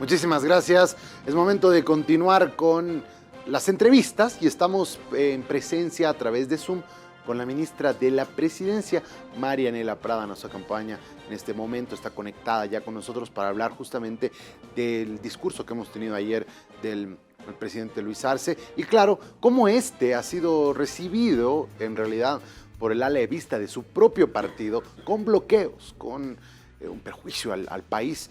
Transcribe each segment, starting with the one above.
Muchísimas gracias. Es momento de continuar con las entrevistas y estamos en presencia a través de Zoom con la ministra de la Presidencia, Marianela Prada, nos acompaña en este momento, está conectada ya con nosotros para hablar justamente del discurso que hemos tenido ayer del presidente Luis Arce y claro, cómo este ha sido recibido en realidad por el ala de vista de su propio partido con bloqueos, con un perjuicio al país,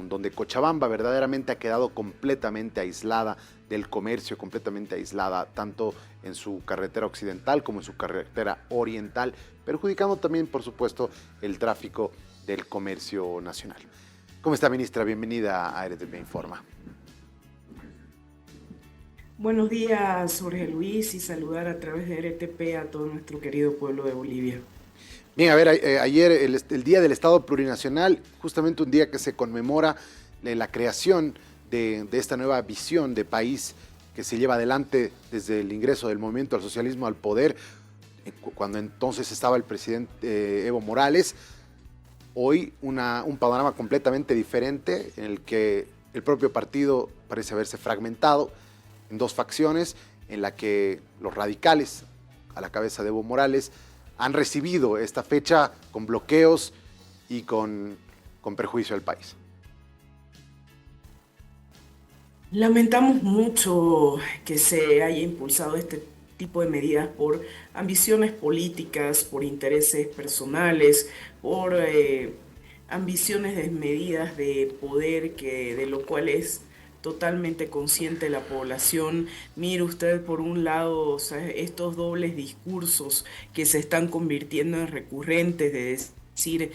donde Cochabamba verdaderamente ha quedado completamente aislada del comercio, completamente aislada tanto en su carretera occidental como en su carretera oriental, perjudicando también, por supuesto, el tráfico del comercio nacional. ¿Cómo está, ministra? Bienvenida a RTV Informa. Buenos días, Jorge Luis, y saludar a través de RTP a todo nuestro querido pueblo de Bolivia. Bien, a ver, ayer el Día del Estado Plurinacional, justamente un día que se conmemora la creación de esta nueva visión de país que se lleva adelante desde el ingreso del movimiento al socialismo al poder, cuando entonces estaba el presidente Evo Morales. Hoy un panorama completamente diferente en el que el propio partido parece haberse fragmentado en dos facciones, en la que los radicales, a la cabeza de Evo Morales, han recibido esta fecha con bloqueos y con perjuicio al país. Lamentamos mucho que se haya impulsado este tipo de medidas por ambiciones políticas, por intereses personales, por ambiciones desmedidas de poder de lo cual es totalmente consciente la población. Mire usted, por un lado, o sea, estos dobles discursos que se están convirtiendo en recurrentes de decir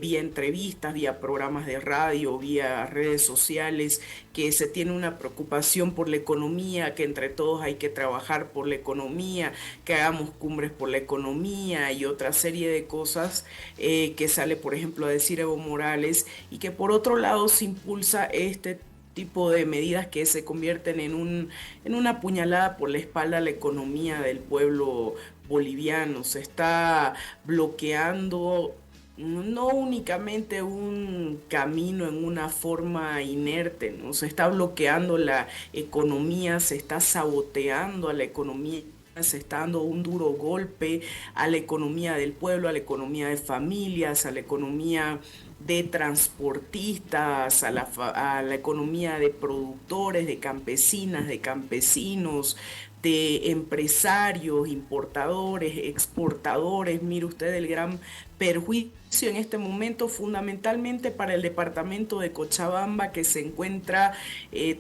vía entrevistas, vía programas de radio, vía redes sociales, que se tiene una preocupación por la economía, que entre todos hay que trabajar por la economía, que hagamos cumbres por la economía y otra serie de cosas que sale, por ejemplo, a decir Evo Morales, y que por otro lado se impulsa este tipo de medidas que se convierten en una puñalada por la espalda a la economía del pueblo boliviano. Se está bloqueando no únicamente un camino en una forma inerte, ¿no? Se está bloqueando la economía, se está saboteando a la economía. Se está dando un duro golpe a la economía del pueblo, a la economía de familias, a la economía de transportistas, a la economía de productores, de campesinas, de campesinos, de empresarios, importadores, exportadores. Mire usted el gran perjuicio en este momento fundamentalmente para el departamento de Cochabamba, que se encuentra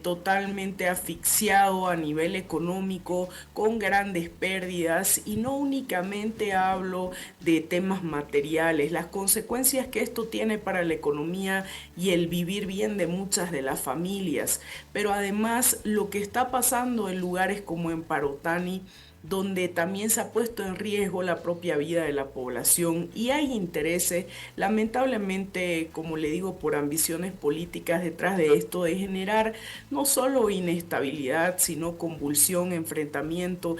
totalmente asfixiado a nivel económico, con grandes pérdidas, y no únicamente hablo de temas materiales, las consecuencias que esto tiene para la economía y el vivir bien de muchas de las familias, pero además lo que está pasando en lugares como en Parotani, donde también se ha puesto en riesgo la propia vida de la población y hay intereses, lamentablemente, como le digo, por ambiciones políticas detrás de esto, de generar no solo inestabilidad, sino convulsión, enfrentamiento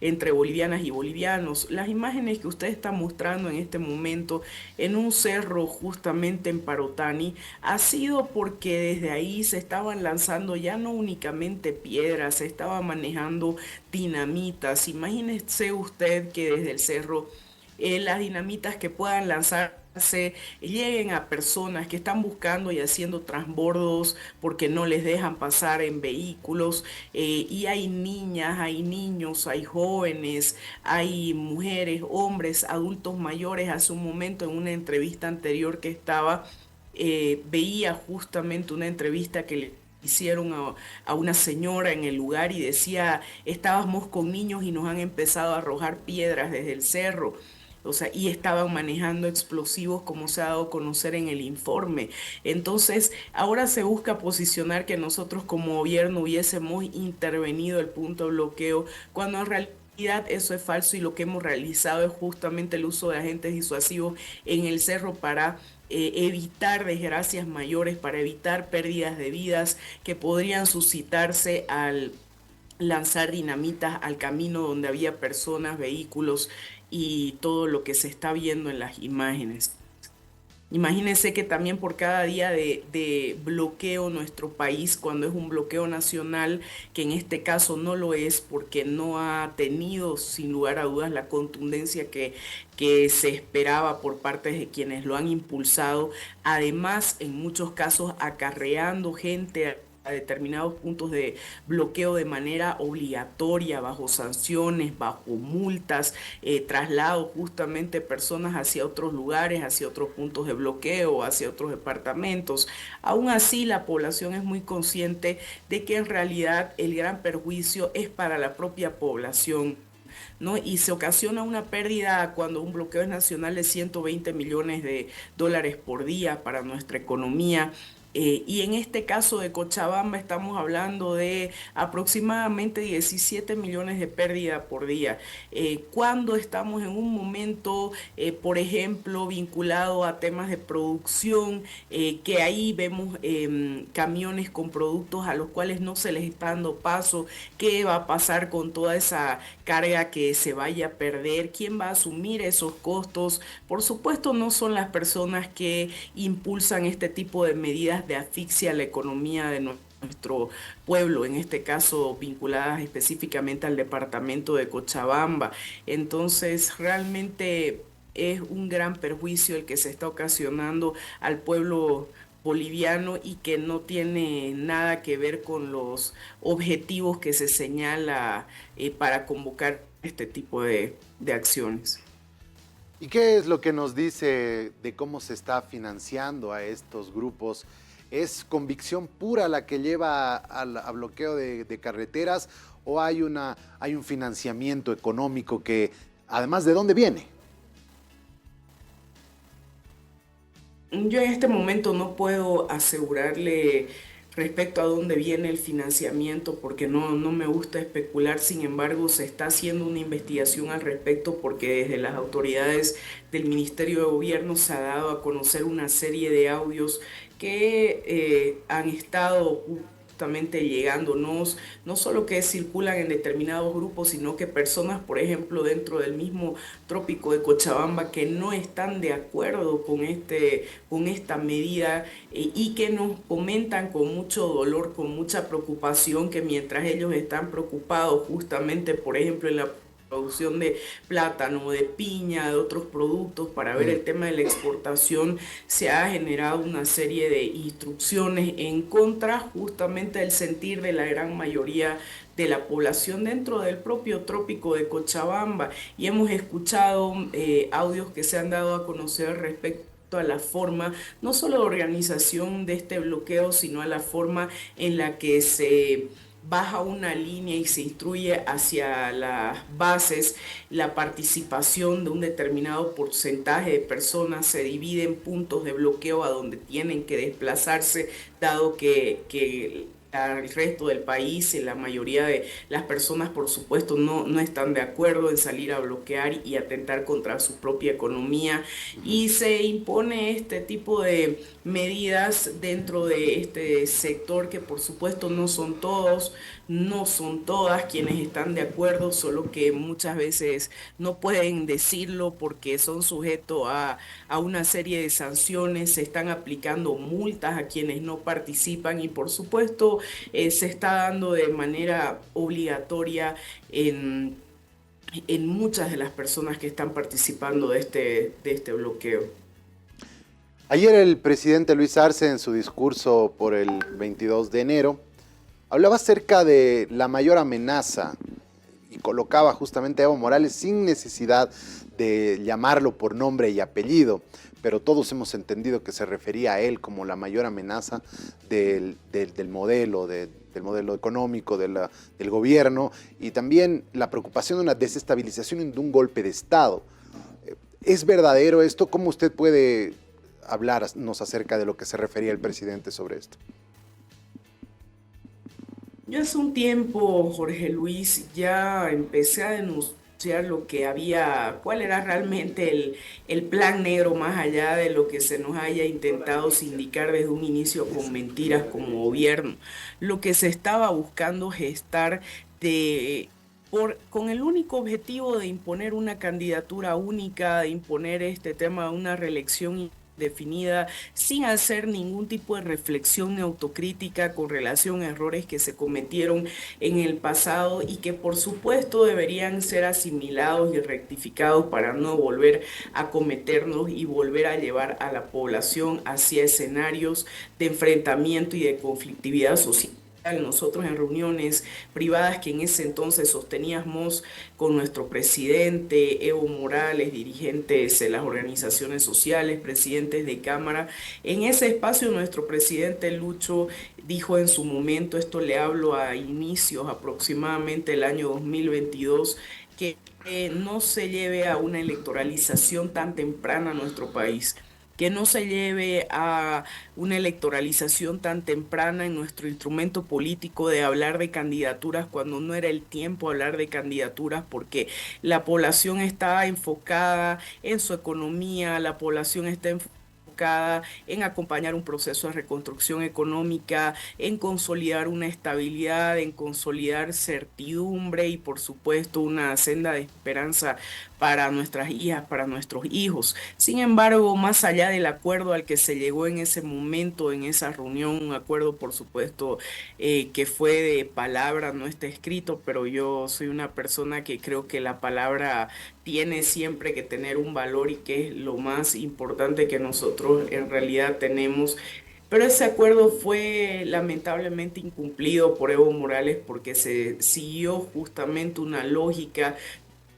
entre bolivianas y bolivianos. Las imágenes que usted está mostrando en este momento en un cerro justamente en Parotani ha sido porque desde ahí se estaban lanzando ya no únicamente piedras, se estaba manejando dinamitas. Imagínese usted que desde el cerro las dinamitas que puedan lanzarse lleguen a personas que están buscando y haciendo transbordos porque no les dejan pasar en vehículos, y hay niñas, hay niños, hay jóvenes, hay mujeres, hombres, adultos mayores. Hace un momento en una entrevista anterior que estaba, veía justamente una entrevista que le hicieron a una señora en el lugar y decía, estábamos con niños y nos han empezado a arrojar piedras desde el cerro. O sea, y estaban manejando explosivos, como se ha dado a conocer en el informe. Entonces, ahora se busca posicionar que nosotros como gobierno hubiésemos intervenido el punto de bloqueo, cuando en realidad eso es falso, y lo que hemos realizado es justamente el uso de agentes disuasivos en el cerro para evitar desgracias mayores, para evitar pérdidas de vidas que podrían suscitarse al lanzar dinamitas al camino donde había personas, vehículos y todo lo que se está viendo en las imágenes. Imagínense que también por cada día de bloqueo nuestro país, cuando es un bloqueo nacional, que en este caso no lo es porque no ha tenido sin lugar a dudas la contundencia que se esperaba por parte de quienes lo han impulsado, además en muchos casos acarreando gente a determinados puntos de bloqueo de manera obligatoria, bajo sanciones, bajo multas, traslado justamente personas hacia otros lugares, hacia otros puntos de bloqueo, hacia otros departamentos. Aún así, la población es muy consciente de que en realidad el gran perjuicio es para la propia población, ¿no? Y se ocasiona una pérdida cuando un bloqueo es nacional de 120 millones de dólares por día para nuestra economía. Y en este caso de Cochabamba estamos hablando de aproximadamente 17 millones de pérdida por día. Cuando estamos en un momento, por ejemplo, vinculado a temas de producción, que ahí vemos camiones con productos a los cuales no se les está dando paso, qué va a pasar con toda esa carga que se vaya a perder, quién va a asumir esos costos. Por supuesto, no son las personas que impulsan este tipo de medidas de asfixia a la economía de nuestro pueblo, en este caso vinculadas específicamente al departamento de Cochabamba. Entonces, realmente es un gran perjuicio el que se está ocasionando al pueblo boliviano y que no tiene nada que ver con los objetivos que se señala para convocar este tipo de acciones. ¿Y qué es lo que nos dice de cómo se está financiando a estos grupos? ¿Es convicción pura la que lleva a bloqueo de carreteras o hay un financiamiento económico que, además, ¿de dónde viene? Yo en este momento no puedo asegurarle respecto a dónde viene el financiamiento porque no me gusta especular. Sin embargo, se está haciendo una investigación al respecto porque desde las autoridades del Ministerio de Gobierno se ha dado a conocer una serie de audios que han estado justamente llegándonos, no solo que circulan en determinados grupos, sino que personas, por ejemplo, dentro del mismo trópico de Cochabamba, que no están de acuerdo con esta medida y que nos comentan con mucho dolor, con mucha preocupación, que mientras ellos están preocupados justamente, por ejemplo, en la producción de plátano, de piña, de otros productos para ver el tema de la exportación, se ha generado una serie de instrucciones en contra justamente del sentir de la gran mayoría de la población dentro del propio trópico de Cochabamba y hemos escuchado audios que se han dado a conocer respecto a la forma, no solo de organización de este bloqueo, sino a la forma en la que se baja una línea y se instruye hacia las bases la participación de un determinado porcentaje de personas, se divide en puntos de bloqueo a donde tienen que desplazarse, dado que al resto del país, la mayoría de las personas, por supuesto, no están de acuerdo en salir a bloquear y atentar contra su propia economía. Y se impone este tipo de medidas dentro de este sector que, por supuesto, no son todos, no son todas quienes están de acuerdo, solo que muchas veces no pueden decirlo porque son sujetos a una serie de sanciones, se están aplicando multas a quienes no participan y por supuesto se está dando de manera obligatoria en muchas de las personas que están participando de este bloqueo. Ayer el presidente Luis Arce, en su discurso por el 22 de enero, hablaba acerca de la mayor amenaza y colocaba justamente a Evo Morales sin necesidad de llamarlo por nombre y apellido, pero todos hemos entendido que se refería a él como la mayor amenaza del modelo, del modelo económico, del gobierno y también la preocupación de una desestabilización y de un golpe de Estado. ¿Es verdadero esto? ¿Cómo usted puede hablarnos acerca de lo que se refería el presidente sobre esto? Yo hace un tiempo, Jorge Luis, ya empecé a denunciar lo que había, cuál era realmente el plan negro más allá de lo que se nos haya intentado sindicar desde un inicio con mentiras como gobierno. Lo que se estaba buscando gestar de... con el único objetivo de imponer una candidatura única, de imponer este tema de una reelección definida, sin hacer ningún tipo de reflexión ni autocrítica con relación a errores que se cometieron en el pasado y que por supuesto deberían ser asimilados y rectificados para no volver a cometernos y volver a llevar a la población hacia escenarios de enfrentamiento y de conflictividad social. Nosotros en reuniones privadas que en ese entonces sosteníamos con nuestro presidente Evo Morales, dirigentes de las organizaciones sociales, presidentes de Cámara, en ese espacio nuestro presidente Lucho dijo en su momento, esto le hablo a inicios aproximadamente del año 2022, que no se lleve a una electoralización tan temprana a nuestro país, que no se lleve a una electoralización tan temprana en nuestro instrumento político de hablar de candidaturas cuando no era el tiempo de hablar de candidaturas, porque la población está enfocada en su economía, la población está enfocada en acompañar un proceso de reconstrucción económica, en consolidar una estabilidad, en consolidar certidumbre y por supuesto una senda de esperanza para nuestras hijas, para nuestros hijos. Sin embargo, más allá del acuerdo al que se llegó en ese momento, en esa reunión, un acuerdo por supuesto que fue de palabra, no está escrito, pero yo soy una persona que creo que la palabra tiene siempre que tener un valor y que es lo más importante que nosotros en realidad tenemos. Pero ese acuerdo fue lamentablemente incumplido por Evo Morales porque se siguió justamente una lógica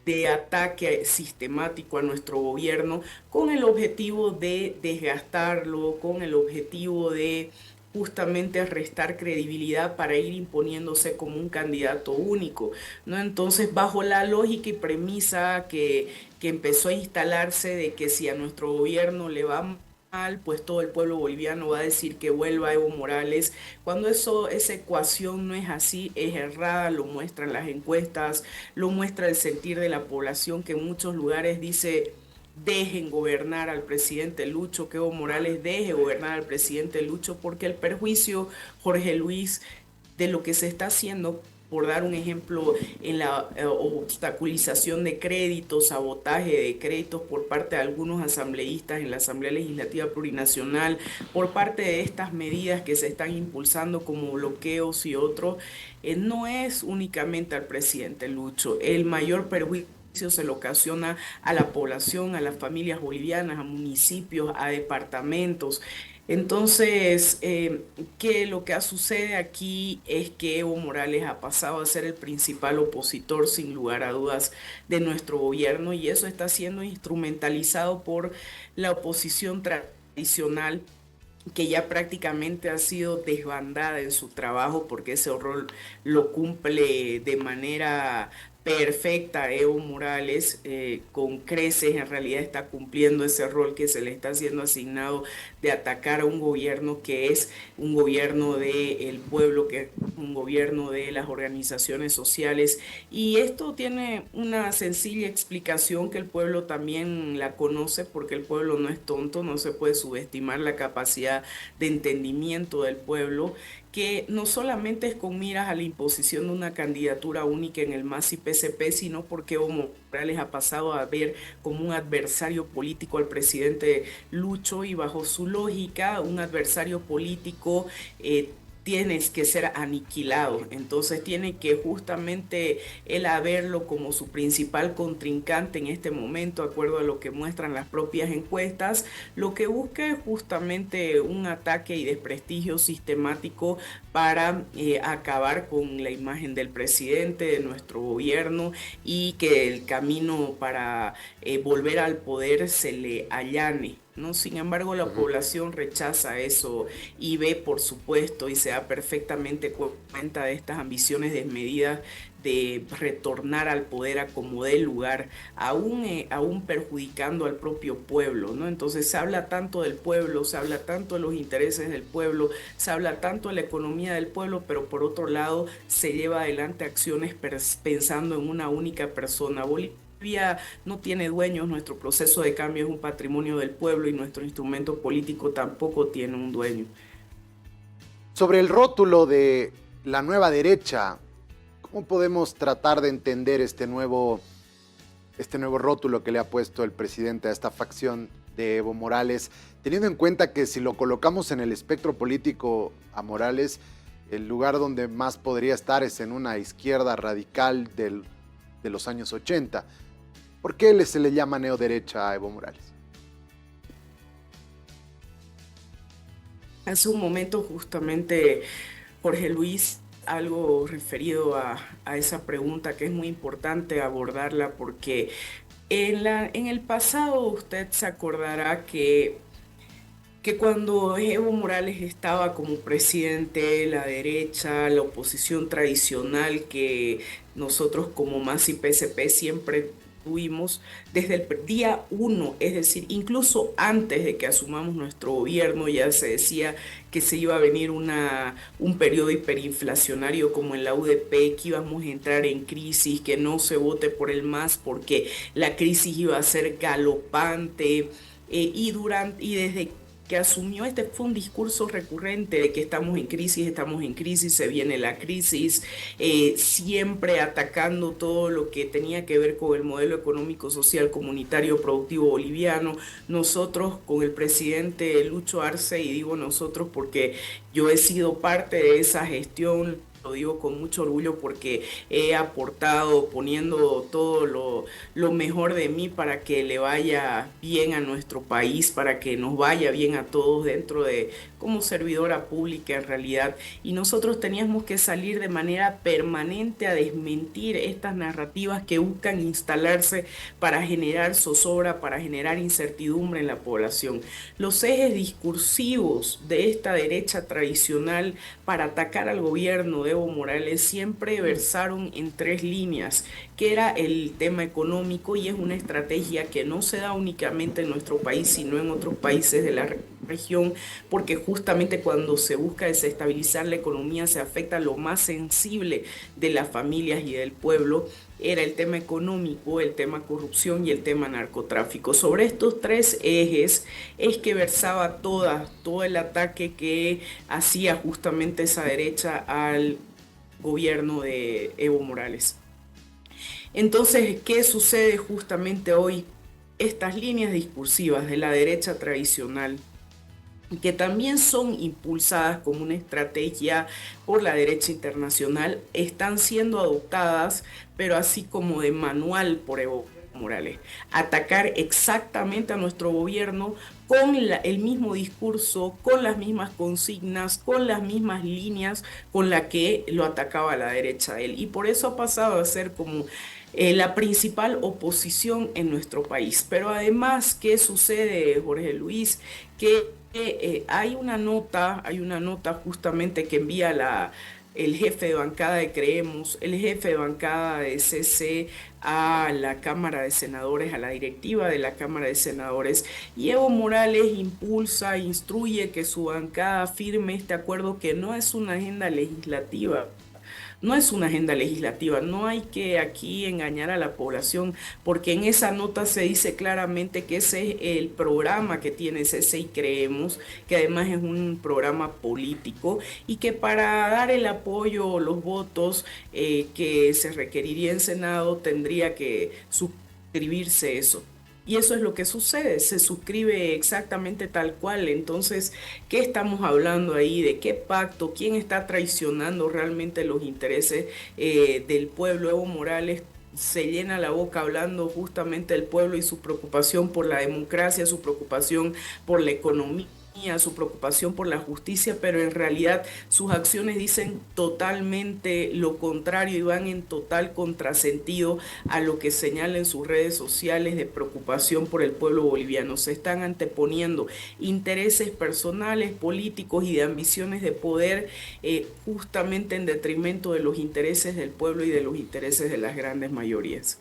de ataque sistemático a nuestro gobierno con el objetivo de desgastarlo, con el objetivo de justamente restar credibilidad para ir imponiéndose como un candidato único, ¿no? Entonces, bajo la lógica y premisa que empezó a instalarse de que si a nuestro gobierno le va mal, pues todo el pueblo boliviano va a decir que vuelva Evo Morales, cuando esa ecuación no es así, es errada, lo muestran las encuestas, lo muestra el sentir de la población que en muchos lugares dice: dejen gobernar al presidente Lucho, que Evo Morales deje gobernar al presidente Lucho, porque el perjuicio, Jorge Luis, de lo que se está haciendo, por dar un ejemplo, en la obstaculización de créditos, sabotaje de créditos por parte de algunos asambleístas en la Asamblea Legislativa Plurinacional, por parte de estas medidas que se están impulsando como bloqueos y otros, no es únicamente al presidente Lucho. El mayor perjuicio se le ocasiona a la población, a las familias bolivianas, a municipios, a departamentos. Entonces, que lo que sucede aquí es que Evo Morales ha pasado a ser el principal opositor, sin lugar a dudas, de nuestro gobierno y eso está siendo instrumentalizado por la oposición tradicional que ya prácticamente ha sido desbandada en su trabajo porque ese rol lo cumple de manera perfecta Evo Morales, con creces en realidad está cumpliendo ese rol que se le está siendo asignado de atacar a un gobierno que es un gobierno del pueblo, que es un gobierno de las organizaciones sociales y esto tiene una sencilla explicación que el pueblo también la conoce porque el pueblo no es tonto, no se puede subestimar la capacidad de entendimiento del pueblo, que no solamente es con miras a la imposición de una candidatura única en el MAS y PCP, sino porque Evo Morales ha pasado a ver como un adversario político al presidente Lucho y bajo su lógica, un adversario político tienes que ser aniquilado. Entonces tiene que justamente él a verlo como su principal contrincante en este momento, de acuerdo a lo que muestran las propias encuestas. Lo que busca es justamente un ataque y desprestigio sistemático para acabar con la imagen del presidente, de nuestro gobierno y que el camino para volver al poder se le allane, ¿no? Sin embargo, la Ujú. población rechaza eso y ve, por supuesto, y se da perfectamente cuenta de estas ambiciones desmedidas de retornar al poder a como dé lugar, aún perjudicando al propio pueblo, ¿no? Entonces se habla tanto del pueblo, se habla tanto de los intereses del pueblo, se habla tanto de la economía del pueblo, pero por otro lado se lleva adelante acciones pensando en una única persona. Bolivia no tiene dueños, nuestro proceso de cambio es un patrimonio del pueblo y nuestro instrumento político tampoco tiene un dueño. Sobre el rótulo de la nueva derecha, ¿cómo podemos tratar de entender este nuevo rótulo que le ha puesto el presidente a esta facción de Evo Morales? Teniendo en cuenta que si lo colocamos en el espectro político a Morales, el lugar donde más podría estar es en una izquierda radical de los años 80. ¿Por qué se le llama neoderecha a Evo Morales? Hace un momento justamente Jorge Luis, algo referido a esa pregunta que es muy importante abordarla porque en el pasado usted se acordará que cuando Evo Morales estaba como presidente, la derecha, la oposición tradicional que nosotros como MAS y PSP siempre tuvimos desde el día uno, es decir, incluso antes de que asumamos nuestro gobierno, ya se decía que se iba a venir un periodo hiperinflacionario como en la UDP, que íbamos a entrar en crisis, que no se vote por el MAS porque la crisis iba a ser galopante. Y desde que asumió, este fue un discurso recurrente de que estamos en crisis, se viene la crisis, siempre atacando todo lo que tenía que ver con el modelo económico, social, comunitario, productivo boliviano. Nosotros con el presidente Lucho Arce, y digo nosotros porque yo he sido parte de esa gestión, lo digo con mucho orgullo porque he aportado poniendo todo lo mejor de mí para que le vaya bien a nuestro país, para que nos vaya bien a todos dentro de como servidora pública en realidad. Y nosotros teníamos que salir de manera permanente a desmentir estas narrativas que buscan instalarse para generar zozobra, para generar incertidumbre en la población. Los ejes discursivos de esta derecha tradicional para atacar al gobierno de Evo Morales siempre versaron en tres líneas, que era el tema económico, y es una estrategia que no se da únicamente en nuestro país, sino en otros países de la región, porque justamente cuando se busca desestabilizar la economía se afecta lo más sensible de las familias y del pueblo. Era el tema económico, el tema corrupción y el tema narcotráfico. Sobre estos tres ejes es que versaba todo el ataque que hacía justamente esa derecha al gobierno de Evo Morales. Entonces, ¿qué sucede justamente hoy? Estas líneas discursivas de la derecha tradicional, que también son impulsadas como una estrategia por la derecha internacional, están siendo adoptadas, pero así como de manual por Evo Morales. Atacar exactamente a nuestro gobierno con el mismo discurso, con las mismas consignas, con las mismas líneas con la que lo atacaba la derecha a él. Y por eso ha pasado a ser como la principal oposición en nuestro país. Pero además, ¿qué sucede, Jorge Luis? Que hay una nota justamente que envía el jefe de bancada de Creemos, el jefe de bancada de CC a la Cámara de Senadores, a la directiva de la Cámara de Senadores, y Evo Morales impulsa, instruye que su bancada firme este acuerdo que no es una agenda legislativa. No es una agenda legislativa, no hay que aquí engañar a la población, porque en esa nota se dice claramente que ese es el programa que tiene CC y Creemos, que además es un programa político, y que para dar el apoyo, los votos que se requeriría en Senado, tendría que suscribirse eso. Y eso es lo que sucede, se suscribe exactamente tal cual. Entonces, ¿qué estamos hablando ahí? ¿De qué pacto? ¿Quién está traicionando realmente los intereses del pueblo? Evo Morales se llena la boca hablando justamente del pueblo y su preocupación por la democracia, su preocupación por la economía, su preocupación por la justicia, pero en realidad sus acciones dicen totalmente lo contrario y van en total contrasentido a lo que señala en sus redes sociales de preocupación por el pueblo boliviano. Se están anteponiendo intereses personales, políticos y de ambiciones de poder justamente en detrimento de los intereses del pueblo y de los intereses de las grandes mayorías.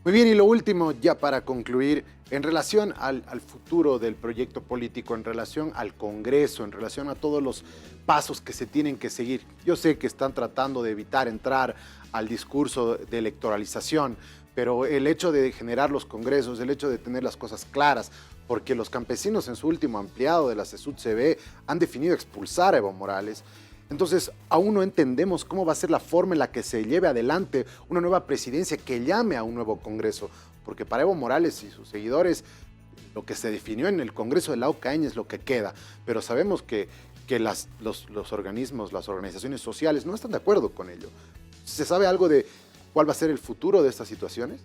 Muy bien, y lo último, ya para concluir, en relación al futuro del proyecto político, en relación al Congreso, en relación a todos los pasos que se tienen que seguir. Yo sé que están tratando de evitar entrar al discurso de electoralización, pero el hecho de generar los congresos, el hecho de tener las cosas claras, porque los campesinos en su último ampliado de la CESUD-CB han definido expulsar a Evo Morales. Entonces, aún no entendemos cómo va a ser la forma en la que se lleve adelante una nueva presidencia que llame a un nuevo Congreso, porque para Evo Morales y sus seguidores lo que se definió en el Congreso de la OCAEña es lo que queda, pero sabemos que los organismos, las organizaciones sociales no están de acuerdo con ello. ¿Se sabe algo de cuál va a ser el futuro de estas situaciones?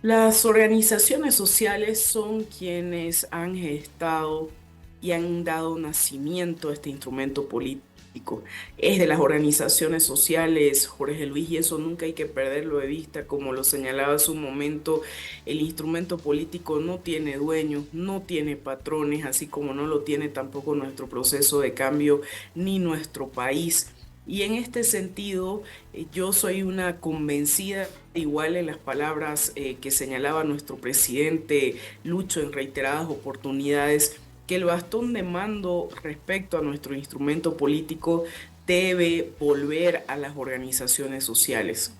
Las organizaciones sociales son quienes han gestado y han dado nacimiento a este instrumento político. Es de las organizaciones sociales, Jorge Luis, y eso nunca hay que perderlo de vista. Como lo señalaba hace un momento, el instrumento político no tiene dueños, no tiene patrones, así como no lo tiene tampoco nuestro proceso de cambio ni nuestro país. Y en este sentido, yo soy una convencida, igual en las palabras que señalaba nuestro presidente Lucho en reiteradas oportunidades, que el bastón de mando respecto a nuestro instrumento político debe volver a las organizaciones sociales.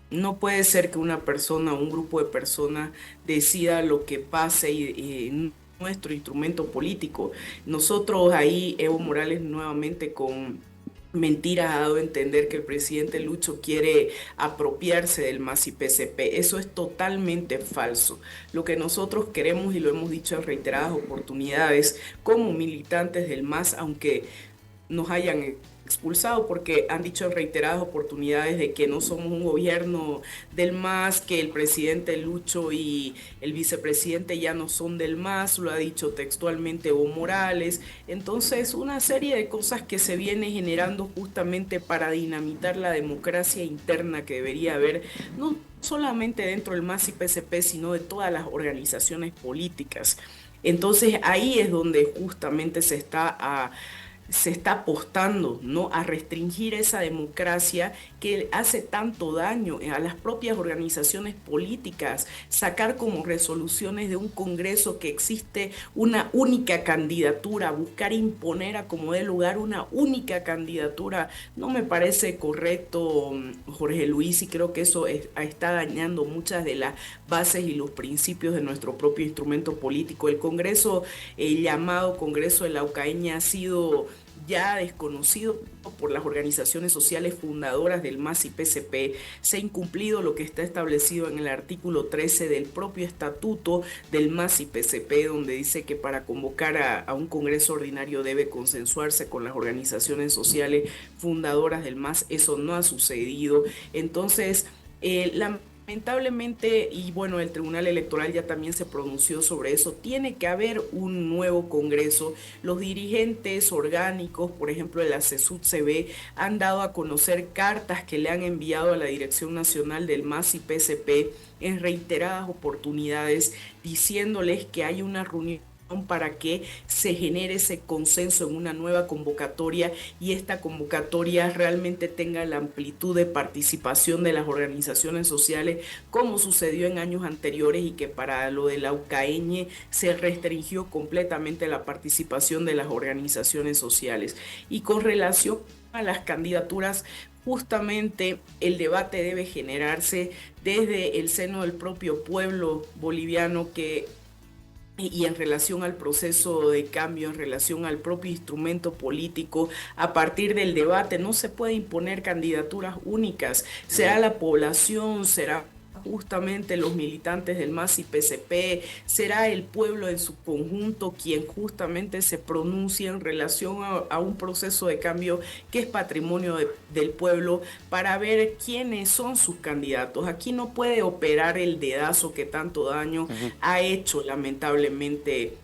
No puede ser que una persona o un grupo de personas decida lo que pase y nuestro instrumento político. Nosotros ahí, Evo Morales nuevamente con mentiras ha dado a entender que el presidente Lucho quiere apropiarse del MAS y PCP. Eso es totalmente falso. Lo que nosotros queremos, y lo hemos dicho en reiteradas oportunidades, como militantes del MAS, aunque nos hayan expulsado, porque han dicho en reiteradas oportunidades de que no somos un gobierno del MAS, que el presidente Lucho y el vicepresidente ya no son del MAS, lo ha dicho textualmente Evo Morales. Entonces, una serie de cosas que se viene generando justamente para dinamitar la democracia interna que debería haber, no solamente dentro del MAS y PCP, sino de todas las organizaciones políticas. Entonces, ahí es donde justamente se está apostando, ¿no?, a restringir esa democracia que hace tanto daño a las propias organizaciones políticas, sacar como resoluciones de un Congreso que existe una única candidatura, buscar imponer a como dé lugar una única candidatura. No me parece correcto, Jorge Luis, y creo que eso está dañando muchas de las bases y los principios de nuestro propio instrumento político. El Congreso, el llamado Congreso de la OCAEña, ha sido ya desconocido por las organizaciones sociales fundadoras del MAS y PCP. Se ha incumplido lo que está establecido en el artículo 13 del propio estatuto del MAS y PCP, donde dice que para convocar a un congreso ordinario debe consensuarse con las organizaciones sociales fundadoras del MAS. Eso no ha sucedido. Entonces, lamentablemente, y bueno, el Tribunal Electoral ya también se pronunció sobre eso, tiene que haber un nuevo Congreso. Los dirigentes orgánicos, por ejemplo, de la CESUD-CB, han dado a conocer cartas que le han enviado a la Dirección Nacional del MAS y PCP en reiteradas oportunidades, diciéndoles que hay una reunión para que se genere ese consenso en una nueva convocatoria, y esta convocatoria realmente tenga la amplitud de participación de las organizaciones sociales como sucedió en años anteriores, y que para lo de la UCAEñe se restringió completamente la participación de las organizaciones sociales. Y con relación a las candidaturas, justamente el debate debe generarse desde el seno del propio pueblo boliviano, y en relación al proceso de cambio, en relación al propio instrumento político, a partir del debate. No se puede imponer candidaturas únicas. Será la población, será justamente los militantes del MAS y PCP, será el pueblo en su conjunto quien justamente se pronuncie en relación a un proceso de cambio que es patrimonio del pueblo, para ver quiénes son sus candidatos. Aquí no puede operar el dedazo que tanto daño ha hecho lamentablemente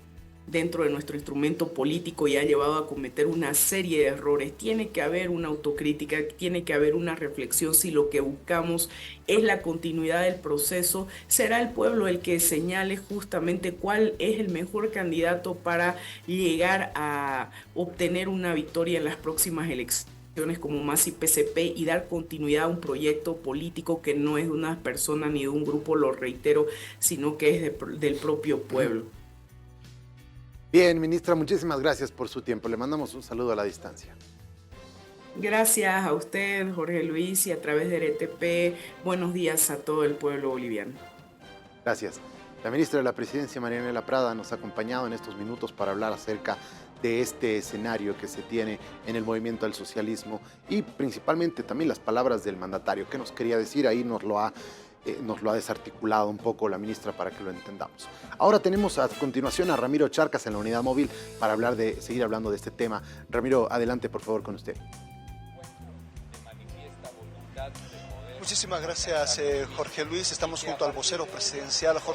dentro de nuestro instrumento político y ha llevado a cometer una serie de errores. Tiene que haber una autocrítica, tiene que haber una reflexión. Si lo que buscamos es la continuidad del proceso, será el pueblo el que señale justamente cuál es el mejor candidato para llegar a obtener una victoria en las próximas elecciones como MAS y PCP, y dar continuidad a un proyecto político que no es de una persona ni de un grupo, lo reitero, sino que es del propio pueblo. Bien, ministra, muchísimas gracias por su tiempo. Le mandamos un saludo a la distancia. Gracias a usted, Jorge Luis, y a través de RTP, buenos días a todo el pueblo boliviano. Gracias. La ministra de la Presidencia, Marianela Prada, nos ha acompañado en estos minutos para hablar acerca de este escenario que se tiene en el movimiento al socialismo y principalmente también las palabras del mandatario. ¿Qué nos quería decir? Ahí nos lo ha nos lo ha desarticulado un poco la ministra para que lo entendamos. Ahora tenemos a continuación a Ramiro Charcas en la unidad móvil para seguir hablando de este tema. Ramiro, adelante por favor con usted. Muchísimas gracias, Jorge Luis. Estamos junto al vocero presidencial, Jorge